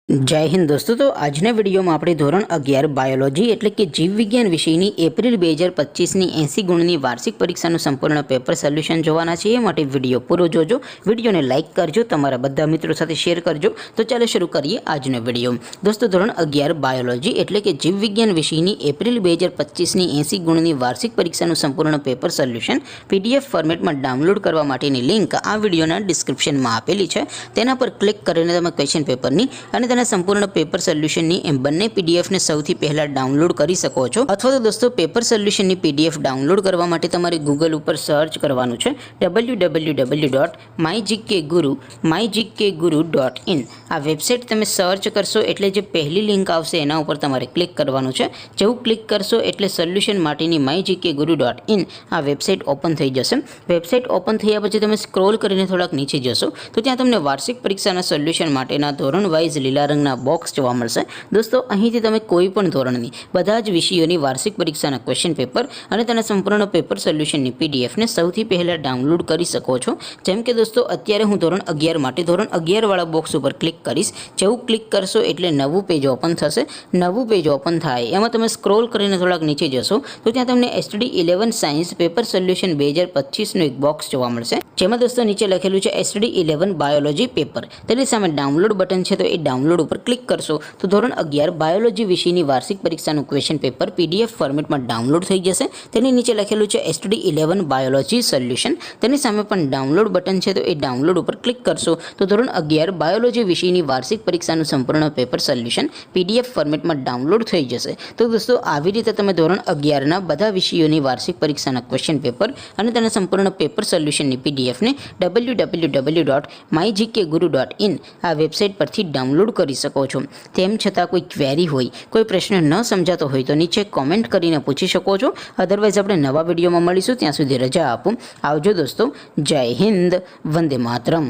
जय हिंद दोस्तों। तो આજના વિડીયોમાં આપણે ધોરણ 11 બાયોલોજી એટલે કે જીવ વિજ્ઞાન વિષયની એપ્રિલ 2025ની 80 ગુણની વાર્ષિક પરીક્ષાનું સંપૂર્ણ પેપર સોલ્યુશન જોવાના છે। એ માટે વિડીયો પૂરો જોજો, વિડીયોને લાઇક કરજો, તમારા બધા મિત્રો સાથે શેર કરજો। તો ચાલો શરૂ કરીએ આજનો વિડીયો। દોસ્તો ધોરણ 11 બાયોલોજી એટલે કે જીવ વિજ્ઞાન વિષયની એપ્રિલ 2025ની 80 ગુણની વાર્ષિક પરીક્ષાનું સંપૂર્ણ પેપર સોલ્યુશન PDF ફોર્મેટમાં ડાઉનલોડ કરવા માટેની લિંક આ વિડીયોના ડિસ્ક્રિપ્શનમાં આપેલી છે। તેના પર ક્લિક કરીને તમે ક્વેશ્ચન પેપરની અને संपूर्ण पेपर सोल्यूशन बने पीडीएफ ने सौथी पहला डाउनलॉड करी सको छो। अथवा तो दोस्तों पेपर सोल्यूशन पीडीएफ डाउनलॉड करवा माटे तमारे गूगल पर सर्च करवानुं छे www.mygkguru.in। आ वेबसाइट तमे सर्च करशो एटले जे पहली लिंक आवशे एना उपर तमारे क्लिक करवानुं छे। जेवुं क्लिक करशो एटले सोल्यूशन माटेनी mygkguru.in आ वेबसाइट ओपन थई जशे। वेबसाइट ओपन थया पछी तमे स्क्रॉल करीने थोड़ाक नीचे जशो तो त्यां तमने वार्षिक परीक्षाना सोल्यूशन माटेना धोरण वाइज लीला रंगना बॉक्स जोवा मळशे। दोस्तों અહીંથી તમે કોઈ પણ ધોરણની બધા જ વિષયોની વાર્ષિક પરીક્ષાના ક્વેશ્ચન પેપર અને તેના સંપૂર્ણ પેપર સોલ્યુશનની પીડીએફ ને સૌથી પહેલા ડાઉનલોડ કરી શકો છો। જેમ કે દોસ્તો અત્યારે હું ધોરણ 11 માટે ધોરણ 11 વાળા બોક્સ ઉપર ક્લિક કરીશ। જેવું ક્લિક કરશો એટલે નવું પેજ ઓપન થશે। નવું પેજ ઓપન થાય એમાં તમે સ્ક્રોલ કરીને થોડાક નીચે જશો તો ત્યાં તમને STD 11 સાયન્સ પેપર સોલ્યુશન 2025 નું એક બોક્સ જોવા મળશે। જેમાં દોસ્તો નીચે લખેલું છે STD 11 બાયોલોજી પેપર। તેની સામે ડાઉનલોડ બટન છે તો એ ડાઉનલોડ पर क्लिक करशो तो धोरण 11 बायोलॉजी विषयनी वार्षिक परीक्षाનું क्वेश्चन पेपर पीडीएफ फॉर्मेटમાં ડાઉનલોડ થઈ જશે। તેની નીચે લખેલું છે STD 11 બાયોલોજી સોલ્યુશન। તેની સામે પણ ડાઉનલોડ બટન છે તો એ ડાઉનલોડ ઉપર ક્લિક કરશો તો ધોરણ 11 બાયોલોજી વિષયની વાર્ષિક પરીક્ષાનું સંપૂર્ણ પેપર સોલ્યુશન પીડીએફ ફોર્મેટમાં ડાઉનલોડ થઈ જશે। તો દોસ્તો આવી રીતે તમે ધોરણ 11 ના બધા વિષયોની વાર્ષિક પરીક્ષાના ક્વેશ્ચન પેપર અને તેના સંપૂર્ણ પેપર સોલ્યુશનની પીડીએફ ને www.mygkguru.in આ વેબસાઇટ પરથી ડાઉનલોડ કરી શકો છો। તેમ છતાં કોઈ ક્વેરી હોય, કોઈ પ્રશ્ન ન સમજાતો હોય તો નીચે કોમેન્ટ કરીને પૂછી શકો છો। અધરવાઇઝ આપણે નવા વિડીયોમાં મળીશું, ત્યાં સુધી રજા આપો। આવજો દોસ્તો। જય હિન્દ, વંદે માતરમ।